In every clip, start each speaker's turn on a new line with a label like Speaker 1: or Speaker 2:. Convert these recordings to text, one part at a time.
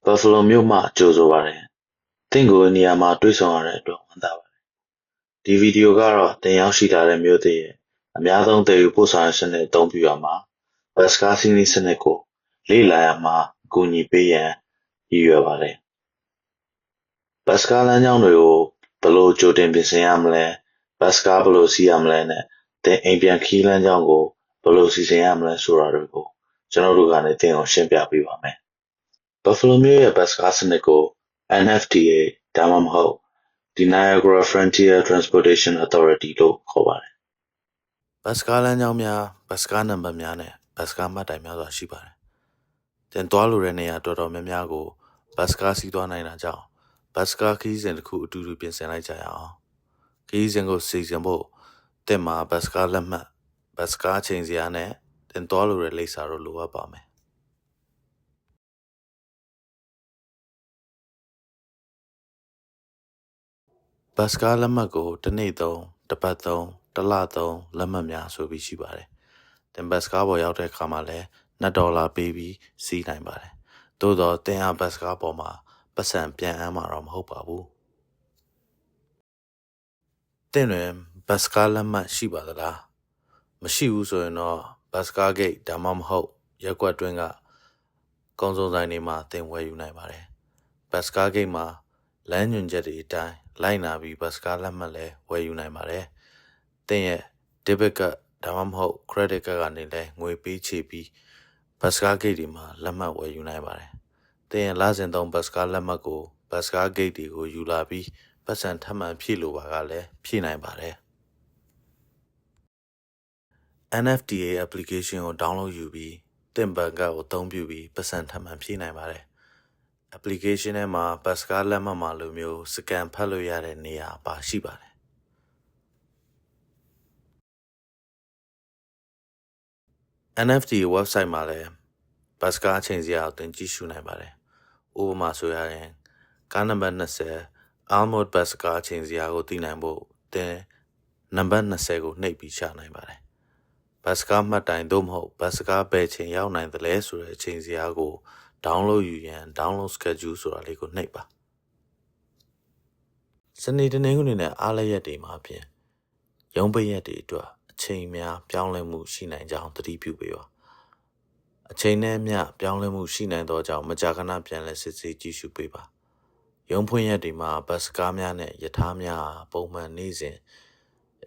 Speaker 1: Buffalo မြို့မှကြိုဆိုပါတယ်။သင့်ကိုနေရာမှာတွေ့ဆုံရတဲ့အတွက်ဝမ်းသာပါတယ်။ဒီဗီဒီယိုကတော့သင်ရောက်ရှိလာတဲ့မြို့သစ်ရဲ့အများသုံးသယ်ယူပို့ဆောင်ရေးစနစ်အသုံးပြုရာမှာဘတ်စ်ကားစီးနင်းစနစ်ကိုလေ့လာရာမှာအကူအညီပေးရန်ရည်ရွယ်ပါတယ်။ဘတ်စ်ကားလမ်းကြောင်းတွေကိုဘယ်လိုကြိုတင်ပြင်ဆင်ရမလဲ၊ဘတ်စ်ကားဘယ်လိုစီးရမလဲနဲ့သင်အိမ်ပြန်ခရီးလမ်းကြောင်းကိုဘယ်လိုစီစဉ်ရမလဲဆိုတာတွေကိုကျွန်တော်တို့ကနေသင်ကိုရှင်းပြပေးပါမယ်။ Buffalo မြို့ရဲ့ဘတ်စ်ကားစနစ်ကို NFTA ဒါမှမဟုတ် Niagara Frontier Transportation Authority လို့ခေါ်ပါတယ်။ဘတ်စ်ကားလမ်းကြောင်းများ၊ဘတ်စ်ကားနံပါတ်များနဲ့ဘတ်စ်ကားမှတ်တိုင်များစွာရှိပါတယ်။သင်သွားလိုတဲ့နေရာတော်တော်များများကိုဘတ်စ်ကားစီးသွားနိုင်တာကြောင့်ဘတ်စ်ကားခရီးစဉ်တစ်ခုအတူတူပြင်ဆင်လိုက်ကြရအောင်။ခရီးစဉ်ကိုစီစဉ်ဖို့သင်မှာဘတ်စ်ကားလက်မှတ်၊ဘတ်စ်ကားအချိန်ဇယားနဲ့သင်သွားလိုတဲ့လိပ်စာတို့လိုအပ်ပါမယ်။ဘတ်စ်ကားလက်မှတ်ကိုတစ်နေ့သုံး၊တစ်ပတ်သုံး၊တစ်လသုံးလက်မှတ်များဆိုပြီးရှိပါတယ်။သင်ဘတ်စ်ကားပေါ်ရောက်တဲ့အခါမှာလည်း$2ပေးပြီးစီးနိုင်ပါတယ်။သို့သော်သင်ဟာဘတ်စ်ကားပေါ်မှာပိုက်ဆံပြန်အမ်းမှာတော့မဟုတ်ပါဘူး။သင်တွင်ဘတ်စ်ကားလက်မှတ်ရှိပါသလား။မရှိဘူးဆိုရင်တော့ဘတ်စ်ကားဂိတ်ဒါမှမဟုတ်ရပ်ကွက်တွင်းကကုန်စုံဆိုင်တွေမှာသင်ဝယ်ယူနိုင်ပါတယ်။ဘတ်စ်ကားဂိတ်မှာလမ်းညွှန်ချက်တွေအတိုင်းလိုက်နာပြီးဘတ်စ်ကားလက်မှတ်လည်းဝယ်ယူနိုင်ပါတယ်။သင်ရဲ့ debit card ဒါမှမဟုတ် credit card ကနေလည်းငွေပေးချေပြီးဘတ်စ်ကားဂိတ်တွေမှာလက်မှတ်ဝယ်ယူနိုင်ပါတယ်။သင်ရဲ့လစဉ်သုံးဘတ်စ်ကားလက်မှတ်ကိုဘတ်စ်ကားဂိတ်တွေကိုယူလာပြီးပိုက်ဆံထပ်မံဖြည့်လိုပါကလည်းဖြည့်နိုင်ပါတယ်။ NFTA application ကို download ယူပြီးသင်ဘဏ်ကတ်ကိုအသုံးပြုပြီးပိုက်ဆံထပ်မံဖြည့်နိုင်ပါတယ်။ application ထဲမှာဘတ်စ်ကားလက်မှတ်မှာလိုမျိုးစကန်ဖတ်လို့ရတဲ့နေရာပါရှိပါတယ်။ NFTA website မှာလည်းဘတ်စ်ကားအချိန်ဇယားကိုသင်ကြည့်ရှုနိုင်ပါတယ်။ဥပမာဆိုရရင်ကားနံပါတ်20 Almond ဘတ်စ်ကားအချိန်ဇယားကိုသိနိုင်ဖို့သင်နံပါတ်20ကိုနှိပ်ပြီးရှာနိုင်ပါတယ်။ဘတ်စ်ကားမှတ်တိုင်သို့မဟုတ်ဘတ်စ်ကားဘယ်ချိန်ရောက်နိုင်သလဲဆိုတဲ့အချိန်ဇယားကိုdownload ယူရန် download schedule ဆိုတာလေးကိုနှိပ်ပါ။စနေတနင်္ဂနွေနဲ့အားလပ်ရက်တွေမှာဖြင့်ရုံးပိတ်ရက်တွေအတွက်အချိန်များပြောင်းလဲမှုရှိနိုင်ကြောင်းသတိပြုပေးပါ။အချိန်နဲ့မျှပြောင်းလဲမှုရှိနိုင်သောကြောင့်မကြာခဏပြန်လည်စစ်ဆေးကြည့်ရှုပေးပါ။ရုံးဖွင့်ရက်တွေမှာဘတ်စ်ကားများနဲ့ရထားများပုံမှန်နေ့စဉ်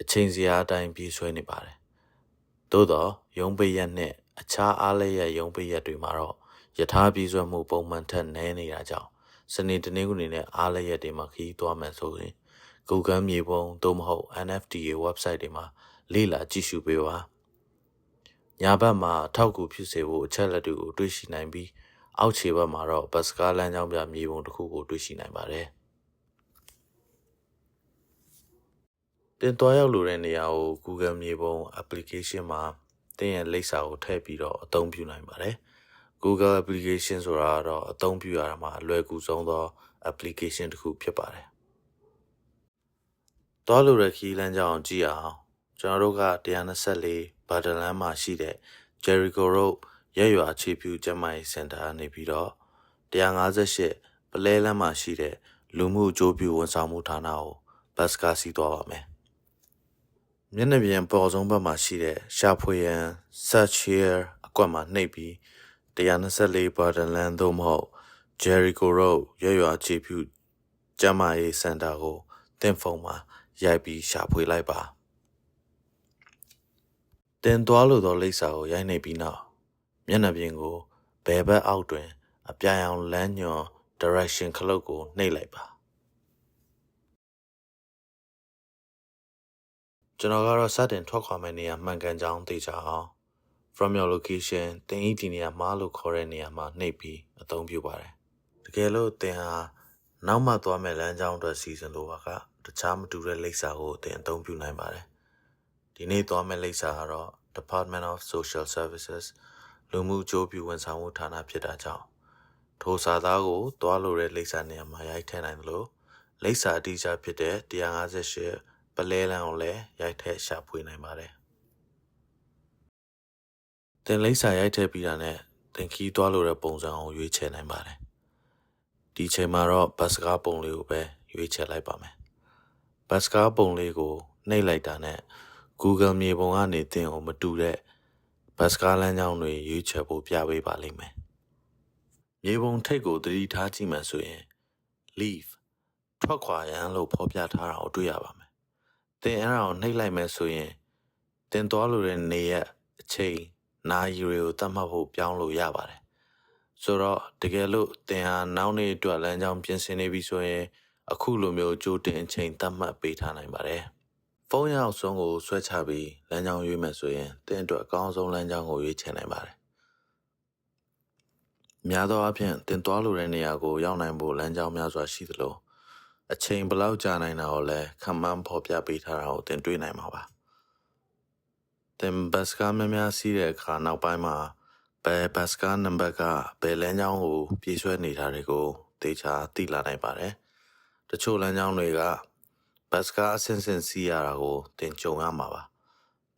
Speaker 1: အချိန်ဇယားအတိုင်းပြေးဆွဲနေပါတယ်။သို့သောရုံးပိတ်ရက်နဲ့အခြားအားလပ်ရက်ရုံးပိတ်ရက်တွေမှာတော့ရထားပြေးဆွဲမှုပုံမှန်ထက်နည်းနေတာကြောင့်စနေတနင်္ဂနွေနဲ့အားလပ်ရက်တွေမှာခရီးသွားမယ်ဆိုရင်Google မြေပုံသို့မဟုတ် NFTA website တွေမှာလေ့လာကြည့်ရှုပေးပါ။ညာဘက်မှာအထောက်အကူဖြစ်စေဖို့အချက်အလက်တွေကိုတွေ့ရှိနိုင်ပြီးအောက်ခြေဘက်မှာတော့ဘတ်စ်ကားလမ်းကြောင်းပြမြေပုံတစ်ခုကိုတွေ့ရှိနိုင်ပါတယ်။သင်သွားရောက်လိုတဲ့နေရာကို Google မြေပုံ application မှာသင်ရဲ့လိပ်စာကိုထည့်ပြီးတော့အသုံးပြုနိုင်ပါတယ်။ Google application ဆိုတာကတော့အသုံးပြုရမှာအလွယ်ကူဆုံးသော application တစ်ခုဖြစ်ပါတယ်။သွားလိုတဲ့ခရီးလမ်းကြောင်းကြည့်အောင်ကျွန်တော်တို့က124ဘာဒလန်မှာရှိတဲ့ Jericho Road ရက်ရွာအခြေပြုကျန်းမာရေးစင်တာနေပြီးတော့158ပလဲလမ်းမှာရှိတဲ့လူမှုအကျိုးပြုဝန်ဆောင်မှုဌာနကိုဘတ်စ်ကားစီးသွားပါမယ်။မျက်နှာပြင်ပေါ်ဆုံးဘက်မှာရှိတဲ့ရှာဖွေရန် search here အကွက်မှာနှိပ်ပြီး124ဘာဒလန်သို့မဟုတ် Jericho Road ရက်ရွာအခြေပြုကျန်းမာရေးစင်တာကိုသင်ဖုန်းမှာရိုက်ပြီးရှာဖွေလိုက်ပါ။သင်သွားလိုသောလိပ်စာကိုရိုက်နှိပ်ပြီးနောက်မျက်နှာပြင်ကိုဘယ်ဘက်အောက်တွင်အပြာရောင်လမ်းညွှန် direction ခလုတ်ကိုနှိပ်လိုက်ပါ။ကျွန်တော်ကတော့စတင်ထွက်ခွာမယ့်နေရာမှန်ကန်ကြောင်းသိချအောင် from your location သင်ဤဒီနေရာမှာလို့ခေါ်တဲ့နေရာမှာနှိပ်ပြီးအသုံးပြုပါတယ်။တကယ်လို့သင်ဟာနောက်မှသွားမယ့်လမ်းကြောင်းအတွက်စီစဉ်လိုပါကတခြားမတူတဲ့လိပ်စာကိုသင်အသုံးပြုနိုင်ပါတယ်။ဒီနေ့သွားမယ့်လိပ်စာကတော့ Department of Social Services လူမှုအကျိုးပြုဝန်ဆောင်မှုဌာနဖြစ်တာကြောင့်ထိုစာသားကိုသွားလိုတဲ့လိပ်စာနေရာမှာရိုက်ထည့်နိုင်သလိုလိပ်စာအတိအကျဖြစ်တဲ့158ပလဲလမ်းကိုလည်းရိုက်ထည့်ရှာဖွေနိုင်ပါတယ်။သင်လိပ်စာရိုက်ထည့်ပြီးတာနဲ့သင်ခီးသွားလိုတဲ့ပုံစံကိုရွေးချယ်နိုင်ပါတယ်
Speaker 2: ဒီချိန်မှာတော့ဘတ်စကားပုံလေးကိုပဲရွေးချယ်လိုက်ပါမယ်ဘတ်စကားပုံလေးကိုနှိပ်လိုက်တာနဲ့ Google မြေပုံကနေတင်ကိုမတူတဲ့ဘတ်စကားလမ်းကြောင်းတွေရွေးချယ်ဖို့ပြပေးပါလိမ့်မယ်မြေပုံထိပ်ကိုသတိထားကြည့်မှဆိုရင် leave ထွက်ခွာရန်လို့ဖော်ပြထားတာကိုတွေ့ရပါမယ်တင်အဲ့ဒါကိုနှိပ်လိုက်မယ်ဆိုရင်တင်သွားလို့တဲ့နေရက်အချိန်နာရီတွေကိုသတ်မှတ်ဖို့ပြောင်းလို့ရပါတယ်ဆိုတော့တကယ်လို့တင်ဟာနောက်နေ့အတွက်လမ်းကြောင်းပြင်ဆင်နေပြီဆိုရင်အခုလိုမျိုးကြိုတင်အချိန်သတ်မှတ်ပေးထားနိုင်ပါတယ်ဖုန်းရောက်ဆုံးကိုဆွဲချပြီးလမ်းကြောင်းရွေးမယ်ဆိုရင်တင်အတွက်အကောင်းဆုံးလမ်းကြောင်းကိုရွေးချယ်နိုင်ပါတယ်များသောအားဖြင့်တင်သွားလိုတဲ့နေရာကိုရောက်နိုင်ဖို့လမ်းကြောင်းများစွာရှိသလိုအချိန်ဘယ်လောက်ကြာနိုင်တာကိုလည်းခန့်မှန်းဖော်ပြပေးထားတာကိုတင်တွေ့နိုင်မှာပါတင်ဘတ်စကားများများစီးတဲ့အခါနောက်ပိုင်းမှာဘယ်ဘတ်စကားနံပါတ်ကဘယ်လမ်းကြောင်းကိုပြေးဆွဲနေတာတွေကိုသေချာသိလာနိုင်ပါတယ်တချို့လမ်းကြောင်းတွေကဘတ်စကားအဆင့်ဆင့်စီးရတာကိုတင်ကြုံရမှာပါ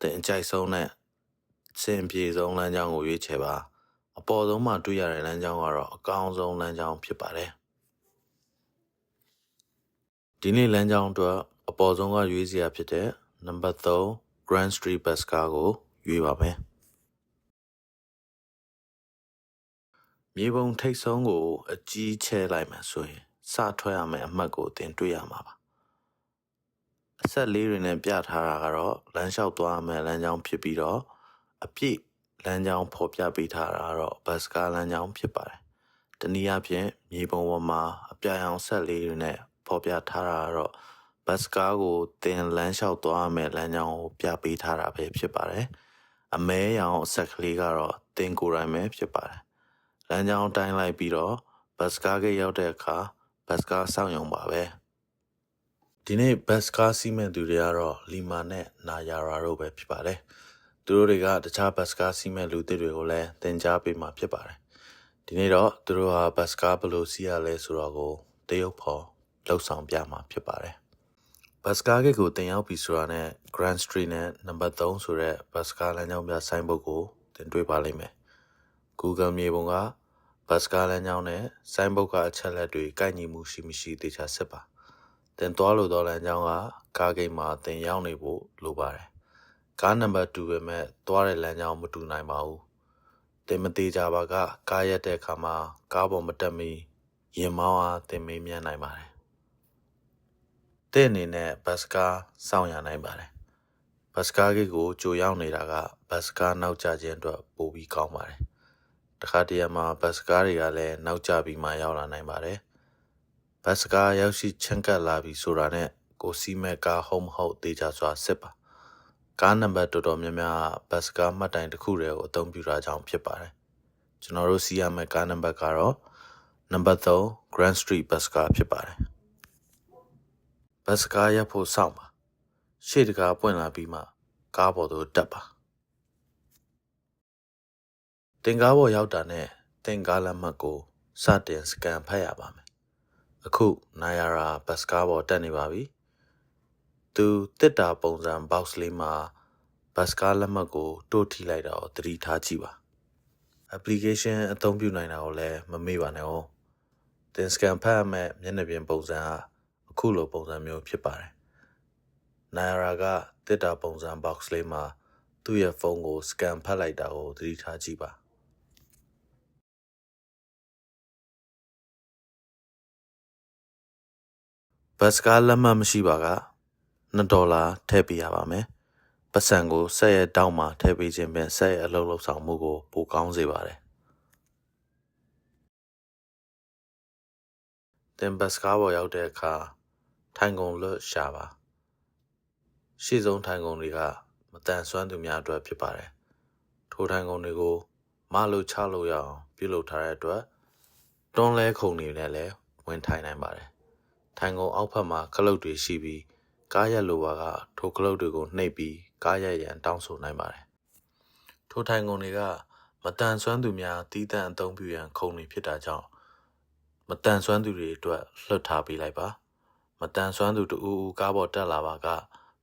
Speaker 2: တင်အကြိုက်ဆုံးနဲ့စင်ပြေဆုံးလမ်းကြောင်းကိုရွေးချယ်ပါအပေါ်ဆုံးမှာတွေ့ရတဲ့လမ်းကြောင်းကတော့အကောင်းဆုံးလမ်းကြောင်းဖြစ်ပါတယ်ဒီနေ့လမ်းကြောင်းအတွက်အပေါ်ဆုံးကရွေးစရာဖြစ်တဲ့နံပါတ်3 Grand Street ဘတ်စကားကိုရွေးပါမယ်မြေပုံထိပ်ဆုံးကိုအကြီးချဲလိုက်မှဆိုရင်စထွက်ရမယ့်အမှတ်ကိုတင်တွေ့ရမှာပါအဆက်လေးတွေနဲ့ပြထားတာကတော့လမ်းလျှောက်သွားရမယ့်လမ်းကြောင်းဖြစ်ပြီးတော့အပြည့်လမ်းကြောင်းဖော်ပြပေးထားတာကတော့ဘတ်စကားလမ်းကြောင်းဖြစ်ပါတယ်တနည်းအားဖြင့်မြေပုံပေါ်မှာအပြာရောင်ဆက်လေးတွေနဲ့ဖော်ပြထားတာကတော့ဘတ်စကားကိုတင်လမ်းလျှောက်သွားရမယ့်လမ်းကြောင်းကိုပြပေးထားတာပဲဖြစ်ပါတယ်အမဲရောင်အဆက်ကလေးကတော့တင်ကိုယ်တိုင်ပဲဖြစ်ပါတယ်လမ်းကြောင်းတိုင်းလိုက်ပြီးတော့ဘတ်စကားကိရောက်တဲ့အခါဘတ်စကားစောင့်ရုံပါပဲဒီနေ့ဘတ်စကားစီးမဲ့သူတွေကတော့လီမာနဲ့နာယာရာတို့ပဲဖြစ်ပါတယ်သူတို့တွေကတခြားဘတ်စကားစီးမဲ့လူတွေကိုလည်းသင်ကြားပေးမှာဖြစ်ပါတယ်ဒီနေ့တော့သူတို့ဟာဘတ်စကားဘယ်လိုစီးရလဲဆိုတော့ကိုတရုပ်ဖော်လှုပ်ဆောင်ပြမှာဖြစ်ပါတယ်ဘတ်စကားကိတ်ကိုတင်ရောက်ပြီဆိုတာနဲ့ Grand Street နဲ့နံပါတ်3ဆိုတဲ့ဘတ်စကားလမ်းကြောင်းပြဆိုင်းဘုတ်ကိုတင်တွေ့ပါလိမ့်မယ် Google မြေပုံကဘတ်စကားလမ်းကြောင်းနဲ့ဆိုင်းဘုတ်ကအချက်လက်တွေကိုက်ညီမှုရှိမရှိသေချာစစ်ပါတင်သွားလို့တော့လမ်းကြောင်းကကားဂိတ်မှာတင်ရောက်နေဖို့လိုပါတယ်ကားနံပါတ်2ပဲမဲ့သွားတဲ့လမ်းကြောင်းမတူနိုင်ပါဘူးတင်မသေးကြပါကကားရက်တဲ့အခါမှာကားပေါ်မတက်မီရင်မောင်းအားတင်မေးမြန်းနိုင်ပါတယ်တဲ့အနေနဲ့ဘတ်စကားစောင့်ရနိုင်ပါတယ်ဘတ်စကားဂိတ်ကိုကြိုရောက်နေတာကဘတ်စကားနောက်ကျခြင်းအတွက်ပိုပြီးကောင်းပါတယ်တခါတရံမှာဘတ်စကားတွေကလည်းနောက်ကျပြီးမှရောက်လာနိုင်ပါတယ်ဘတ်စကားရောက်ရှိချန်ကပ်လာပြီဆိုတာနဲ့ကိုစီးမဲ့ကားဟုတ်မဟုတ်သေချာစွာစစ်ပါကားနံပါတ်တော်တော်များများဘတ်စကားမှတ်တိုင်တစ်ခုတည်းကိုအသုံးပြုတာကြောင့်ဖြစ်ပါတယ်ကျွန်တော်တို့စီးရမယ့်ကားနံပါတ်ကတော့နံပါတ်3 Grand Street ဘတ်စကားဖြစ်ပါတယ်ဘတ်စကားရပ်ဖို့စောင့်ပါရှေ့တကားပွင့်လာပြီးမှကားပေါ်သို့တက်ပါတင်ကားပေါ်ရောက်တာနဲ့တင်ကားလက်မှတ်ကိုစတင်စကန်ဖတ်ရပါမယ်အခုနာယာရာဘတ်စကားပေါ်တက်နေပါပြီသူတစ်တာပုံစံ box လေးမှာဘတ်စကားလက်မှတ်ကိုတိုးထိလိုက်တာကိုသတိထားကြည့်ပါ application အသုံးပြုနိုင်တာကိုလည်းမမေ့ပါနဲ့哦တင်စကန်ဖတ်ရမယ့်မျက်နှာပြင်ပုံစံကအခုလိုပုံစံမျိုးဖြစ်ပါတယ်နာယာရာကတစ်တာပုံစံ box လေးမှာသူ့ရဲ့ဖုန်းကိုစကန်ဖတ်လိုက်တာကိုသတိထားကြည့်ပါဘတ်စကားလက်မှတ်မရှိပါက$2ထည့်ပေးရပါမယ်ပတ်စံကိုဆက်ရဲ့တောင်းမှာထည့်ပေးခြင်းဖြင့်ဆက်ရဲ့အလုပ်လုပ်ဆောင်မှုကိုပိုကောင်းစေပါတယ်တင်ဘတ်စကားပေါ်ရောက်တဲ့အခါထိုင်ကုန်လွတ်ရှာပါရှေ့ဆုံးထိုင်ကုန်တွေကမတန်ဆွမ်းသူများအတွက်ဖြစ်ပါတယ်ထိုထိုင်ကုန်တွေကိုမလို့ချလို့ရအောင်ပြုလုပ်ထားတဲ့အတွက်တွန်းလဲခုံတွေနဲ့လည်းဝင်ထိုင်နိုင်ပါတယ်ထိုင်ကုန်အောက်ဘက်မှာခလုတ်တွေရှိပြီးကားရက်လိုပါကထိုခလုတ်တွေကိုနှိပ်ပြီးကားရက်ရန်တောင်းဆိုနိုင်ပါတယ်ထိုထိုင်ကုန်တွေကမတန်ဆွမ်းသူများတီးတန့်အသုံးပြုရန်ခုံတွေဖြစ်တာကြောင့်မတန်ဆွမ်းသူတွေအတွက်လွှတ်ထားပေးလိုက်ပါမတန်ဆွမ်းသူတူဦးကားပေါ်တက်လာပါက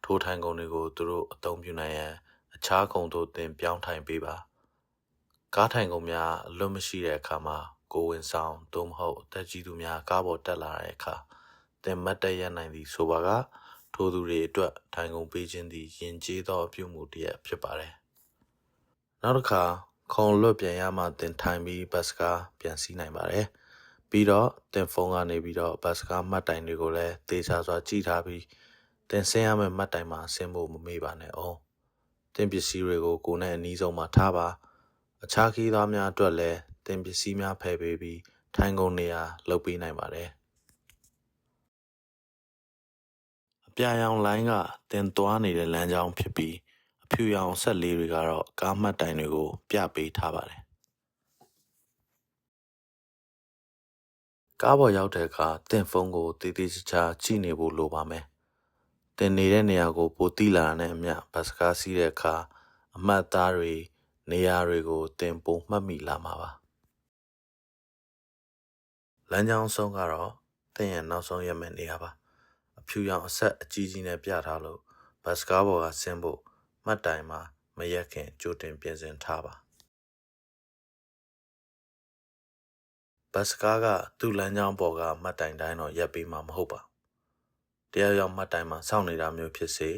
Speaker 2: ထိုထိုင်ကုန်တွေကိုသူတို့အသုံးပြုနိုင်ရန်အခြားကုန်တို့တင်ပြောင်းထိုင်ပေးပါကားထိုင်ကုန်များအလွတ်မရှိတဲ့အခါမှာ ကိုဝင်ဆောင်သို့မဟုတ်တက်ကြီးသူများကားပေါ်တက်လာတဲ့အခါတင်မတ်တက်ရနိုင်သည်ဆိုပါကထိုသူတွေအတွက်ထိုင်ကုန်ပေးခြင်းသည်ယဉ်ကျေးသောအပြုမှုတစ်ရပ်ဖြစ်ပါတယ်။နောက်တစ်ခါခုံလွတ်ပြန်ရမှတင်ထိုင်ပြီးဘတ်စကားပြန်စီးနိုင်ပါတယ်။ပြီးတော့တင်ဖုန်းကနေပြီးတော့ဘတ်စကားမှတ်တိုင်တွေကိုလည်းသေချာစွာကြည့်ထားပြီးတင်ဆင်းရမယ့်မှတ်တိုင်မှာဆင်းဖို့မမေ့ပါနဲ့အောင်။တင်ပစ္စည်းတွေကိုကိုယ်နဲ့အနီးဆုံးမှာထားပါ။အခြားခီးသားများအတွက်လည်းတင်ပစ္စည်းများဖယ်ပေးပြီးထိုင်ကုန်နေရာလုပ်ပေးနိုင်ပါတယ်။အပြာရောင်လိုင်းကတင်သွားနေတဲ့လမ်းကြောင်းဖြစ်ပြီးအဖြူရောင်ဆက်လေးတွေကတော့ကားမှတ်တိုင်တွေကိုပြပေးထားပါတယ်။ကားပေါ်ရောက်တဲ့အခါတင်ဖုန်းကိုတည်တည်ချာချာကြည့်နေဖို့လိုပါမယ်။တင်နေတဲ့နေရာကိုပိုတိလာတဲ့အမျှဘတ်စကားစီးတဲ့အခါအမှတ်အသားတွေနေရာတွေကိုတင်ပိုမှတ်မိလာမှာပါ။လမ်းကြောင်းဆုံးကတော့တင်ရဲ့နောက်ဆုံးရက်မဲ့နေရာပါ။အဖြူရောင်အဆက်အကြီးကြီးနဲ့ပြထားလို့ဘတ်စကားပေါ်ကဆင်းဖို့မှတ်တိုင်မှာမရက်ခင်ကြိုတင်ပြင်ဆင်ထားပါဘတ်စကားကသူ့လမ်းကြောင်းပေါ်ကမှတ်တိုင်တိုင်းတော့ရက်ပေးမှာမဟုတ်ပါတရားရောက်မှတ်တိုင်မှာစောင့်နေတာမျိုးဖြစ်စေ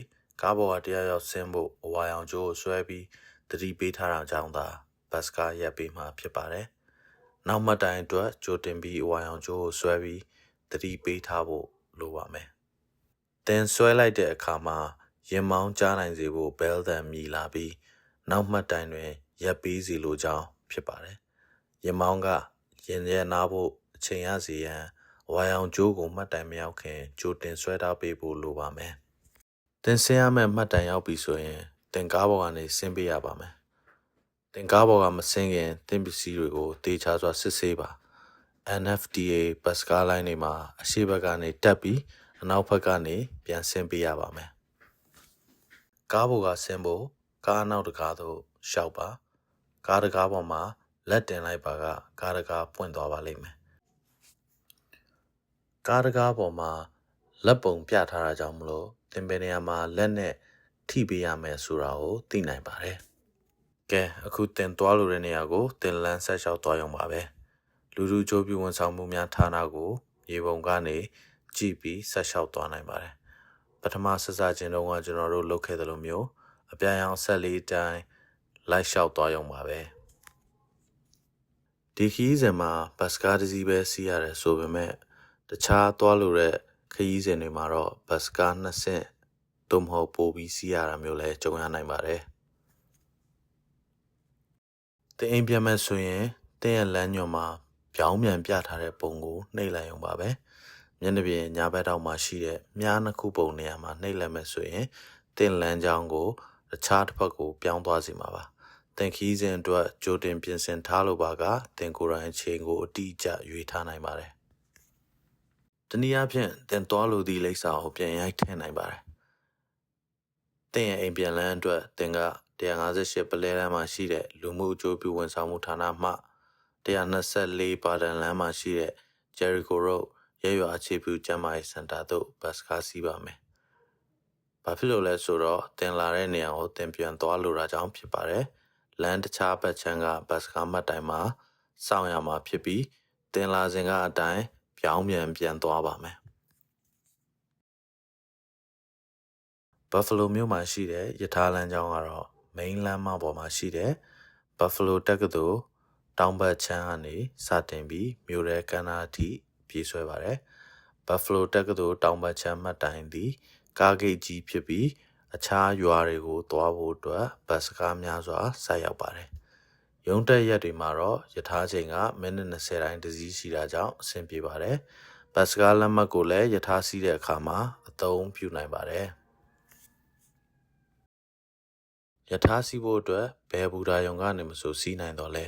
Speaker 2: ကားပေါ်ကတရားရောက်ဆင်းဖို့အဝါရောင်ကြိုးကိုဆွဲပြီးသတိပေးထားတာကြောင့်သာဘတ်စကားရက်ပေးမှာဖြစ်ပါတယ်နောက်မှတ်တိုင်အတွက်ကြိုတင်ပြီးအဝါရောင်ကြိုးကိုဆွဲပြီးသတိပေးထားဖို့လိုပါမယ်တင်ဆွဲလိုက်တဲ့အခါမှာရင်မောင်းကြားနိုင်စေဖို့ဘဲလ်တန်မြည်လာပြီးနောက်မှတ်တိုင်တွင်ရက်ပေးစီလိုကြောင်းဖြစ်ပါတယ်ရင်မောင်းကရင်ရဲနားဖို့အချိန်ရစေရန်ဝါရောင်ကြိုးကိုမှတ်တိုင်မရောက်ခင်ကြိုတင်ဆွဲထားပေးဖို့လိုပါမယ်တင်ဆင်းရမယ့်မှတ်တိုင်ရောက်ပြီဆိုရင်တင်ကားပေါ်ကနေဆင်းပေးရပါမယ်တင်ကားပေါ်ကမဆင်းခင်တင်ပစ္စည်းတွေကိုတေချာစွာစစ်ဆေးပါ NFDA ဘတ်စကားလိုင်းတွေမှာအရှိဘက်ကနေတက်ပြီးအနောက်ဘက်ကနေပြန်ဆင်းပေးရပါမယ်ကားပေါ်ကဆင်းဖို့ကားနောက်တကားသို့ရှောက်ပါကားတကားပေါ်မှာလက်တင်လိုက်ပါကကားတကားပွင့်သွားပါလိမ့်မယ်ကားတကားပေါ်မှာလက်ပုံပြထားတာကြောင့်မလို့တင်ပင်နေရာမှာလက်နဲ့ထိပေးရမယ်ဆိုတာကိုသိနိုင်ပါတယ်ကဲအခုတင်သွားလို့တဲ့နေရာကိုတင်လန်းဆက်လျှောက်သွားရုံပါပဲလူလူကြိုးပြဝန်ဆောင်မှုများဌာနကိုရေပုံကနေကြည့်ပြီးဆက်လျှောက်သွားနိုင်ပါတယ်ပထမဆက်စခြင်းတုန်းကကျွန်တော်တို့လုပ်ခဲ့သလိုမျိုးအပြာရောင်ဆက်လေးတိုင်းလိုက်လျှောက်သွားရုံပါပဲဒီခီးစဉ်မှာဘတ်စကားတစ်စီးပဲစီးရတယ်ဆိုပေမဲ့တခြားသွားလို့တဲ့ခရီးစဉ်တွေမှာတော့ဘတ်စကား2ဆင့်သို့မဟုတ်ပိုပြီးစီးရတာမျိုးလည်းကြုံရနိုင်ပါတယ်တင်အိမ်ပြန်မဲ့ဆိုရင်တင်ရဲ့လမ်းညွှန်မှာပြောင်းပြန်ပြထားတဲ့ပုံကိုနှိပ်လိုက်ရုံပါပဲမျက်နှာပြင်ညာဘက်တောင်မှာရှိတဲ့မြားနှစ်ခုပုံနေရာမှာနှိပ်လိုက်မဲ့ဆိုရင်တင်လမ်းကြောင်းကိုတခြားတစ်ဖက်ကိုပြောင်းသွားစေမှာပါတင်ခီးစဉ်အတွက်ကြိုတင်ပြင်ဆင်ထားလို့ပါကတင်ကိုယ်တိုင်အချိန်ကိုအတိအကျရွေးထားနိုင်ပါတယ်တနည်းအားဖြင့်တင်သွားလို့သည့်လိပ်စာကိုပြန်ရိုက်ထည့်နိုင်ပါတယ်တင်ရဲ့အိမ်ပြန်လန်းအတွက်တင်က158ပလဲလမ်းမှာရှိတဲ့လူမှုအကျိုးပြုဝန်ဆောင်မှုဌာနမှ124ပါဒန်လမ်းမှာရှိတဲ့ Jericho Road ရဲရွာအခြေပြုကျန်းမာရေးစင်တာသို့ဘတ်စကားစီးပါမယ်။ဘာဖြစ်လို့လဲဆိုတော့တင်လာတဲ့နေရာကိုတင်ပြန်သွားလို့တာကြောင့်ဖြစ်ပါတယ်။လမ်းတခြားဘက်ခြမ်းကဘတ်စကားမှတ်တိုင်မှာစောင့်ရမှာဖြစ်ပြီးတင်လာစဉ်ကအတိုင်းပြောင်းပြန်သွားပါမယ်။ Buffalo မြို့မှာရှိတဲ့ရထားလမ်းကြောင်းကတော့ main လမ်းမပေါ်မှာရှိတဲ့ Buffalo တက္ကသိုလ်တောင်ဘက်ခြမ်းကနေစတင်ပြီးမြို့ရဲကမ်းနားအထိပြေးဆွဲပါတယ်။ Buffalo တက္ကသိုလ်တောင်ဘက်ခြမ်းမှတ်တိုင်သည်ကားဂိတ်ကြီးဖြစ်ပြီးအခြားရွာတွေကိုသွားဖို့အတွက်ဘတ်စကားများစွာဆိုက်ရောက်ပါတယ်။ရုံးတက်ရက်တွေမှာတော့ရထားချိန်ကမိနစ်20တိုင်းတစ်စီးရှိတာကြောင့်အဆင်ပြေပါတယ်။ဘတ်စကားလက်မှတ်ကိုလည်းရထားစီးတဲ့အခါမှာအသုံးပြုနိုင်ပါတယ်။ရထားစီးဖို့အတွက်ဘယ်ဘူတာယုံကနေမဆိုစီးနိုင်တော့လဲ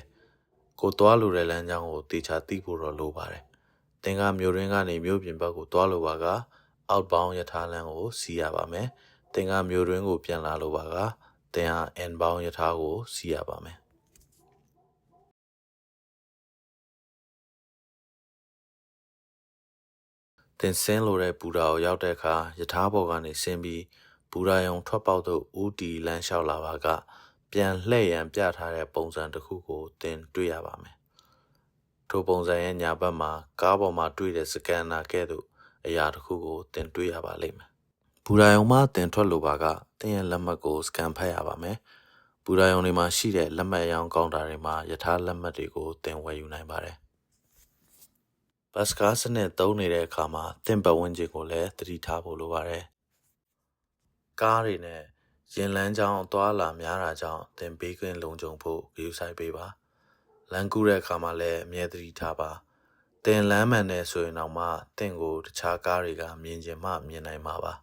Speaker 2: ကိုသွားလိုတဲ့လမ်းကြောင်းကိုတေချာသိဖို့တော့လိုပါတယ်။တင်ကမြို့ရင်းကနေမြို့ပြင်ဘက်ကိုသွားလိုပါကအောက်ဘောင်းရထားလမ်းကိုစီးရပါမယ်။တင်ကမြို့ရင်းကိုပြန်လာလိုပါကတင်ဟာ N ဘောင်းရထားကိုစီးရပါမယ်။တင်ဆင်းလိုတဲ့ဘူတာကိုရောက်တဲ့အခါရထားပေါ်ကနေဆင်းပြီးဘူရာယုံထွက်ပေါက်သို့ဦးတီလမ်းလျှောက်လာပါကပြန်လှည့်ရန်ပြထားတဲ့ပုံစံတစ်ခုကိုသင်တွေ့ရပါမယ် ထိုပုံစံရဲ့ညာဘက်မှာကားပေါ်မှာတွေ့တဲ့စကန်နာကဲ့သို့အရာတစ်ခုကိုသင်တွေ့ရပါလိမ့်မယ်။ဘူရာယုံမှာသင်ထွက်လိုပါကသင်ရဲ့လက်မှတ်ကိုစကန်ဖတ်ရပါမယ်။ဘူရာယုံတွေမှာရှိတဲ့လက်မှတ်အရောင်းကောင်တာတွေမှာယထာလက်မှတ်တွေကိုသင်ဝယ်ယူနိုင်ပါတယ်။ဘတ်စကားစနစ်သုံးနေတဲ့အခါမှာသင်ပတ်ဝန်းကျင်ကိုလည်းသတိထားဖို့လိုပါတယ်။ကားတွေနဲ့ရင်လန်းကြောင်းသွားလာများတာကြောင့်သင်ဘေးကင်းလုံခြုံဖို့ဂရုစိုက်ပေးပါ။လမ်းကူးတဲ့အခါမှာလည်းအမြဲတမ်းထားပါသင်လမ်းမှန်နေဆိုရင်တော့မှသင်ကိုတခြားကားတွေကမြင်ချင်မှမြင်နိုင်မှာပါ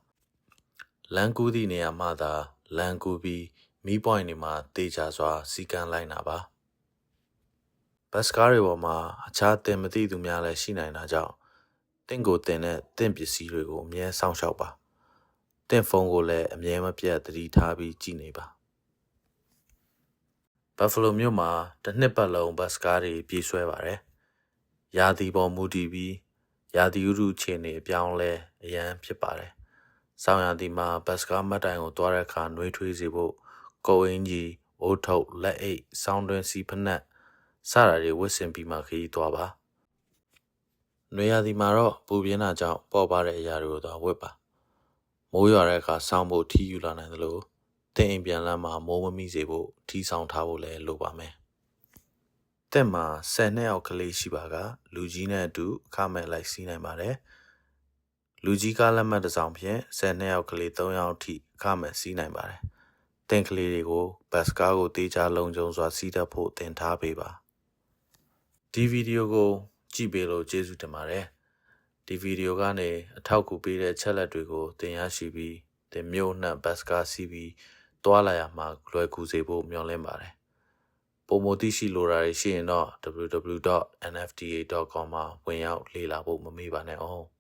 Speaker 2: လမ်းကူးသည့်နေရာမှသာလမ်းကူးပြီးမီးပွိုင်တွေမှာတေချာစွာစီကံလိုက်နာပါဘတ်စကားတွေပေါ်မှာအခြားသင်မသိသူများလည်းရှိနိုင်တာကြောင့်သင်ကိုသင်တဲ့သင်ပစ္စည်းတွေကိုအမြဲစောင့်ရှောက်ပါသင်ဖုန်းကိုလည်းအမြဲမပြတ်သတိထားပြီးကြည့်နေပါဘတ်ဖလိုမြို့မှာတစ်နှစ်ပတ်လုံးဘတ်စကားတွေပြေးဆွဲပါတယ်။ရာသီပေါ်မူတည်ပြီးရာသီဥတုအခြေအနေအပြောင်းလဲအရန်ဖြစ်ပါတယ်။ဆောင်းရာသီမှာဘတ်စကားမှတ်တိုင်ကိုသွားတဲ့အခါနှွေးထွေးစေဖို့ကိုယ်အင်ကြီး၊အိုးထုတ်၊လက်အိတ်၊ဆောင်းတွင်းစီဖနက်စတာတွေဝတ်ဆင်ပြီးမှခရီးသွားပါ။နွေရာသီမှာတော့ပူပြင်းတာကြောင့်ပေါ့ပါတဲ့အရာတွေကိုသွားဝတ်ပါ။မိုးရွာတဲ့အခါဆောင်းဖို့ထီးယူလာနိုင်သလိုသင်အိမ်ပြန်လမ်းမှာမိုးမမိစေဖို့ထီးဆောင်ထားဖို့လည်းလိုပါမယ်။သင်မှာ10နှစ်အောက်ကလေးရှိပါကလူကြီးနဲ့အတူအခမဲ့လိုက်စီးနိုင်ပါတယ်။လူကြီးကားလက်မှတ်တစ်စောင်ဖြင့်10နှစ်အောက်ကလေး3ယောက်အထိအခမဲ့စီးနိုင်ပါတယ်။သင်ကလေးတွေကိုဘတ်စကားကိုတေချာလုံခြုံစွာစီးတတ်ဖို့သင်ထားပေးပါ။ဒီဗီဒီယိုကိုကြည့်ပေးလို့ကျေးဇူးတင်ပါတယ်။ဒီဗီဒီယိုကနေအထောက်အကူပေးတဲ့ချက်လက်တွေကိုသင်ရရှိပြီးသင်မျိုးနှံဘတ်စကားစီးပြီးတွာလာရမှာလွယ်ကူစေဖို့မျှော်လင့်ပါတယ်။ပုံမသိရှိလိုတာတွေရှိရင်တော့ www.nfta.com မှာဝင်ရောက်လေ့လာဖို့မမေ့ပါနဲ့အောင်။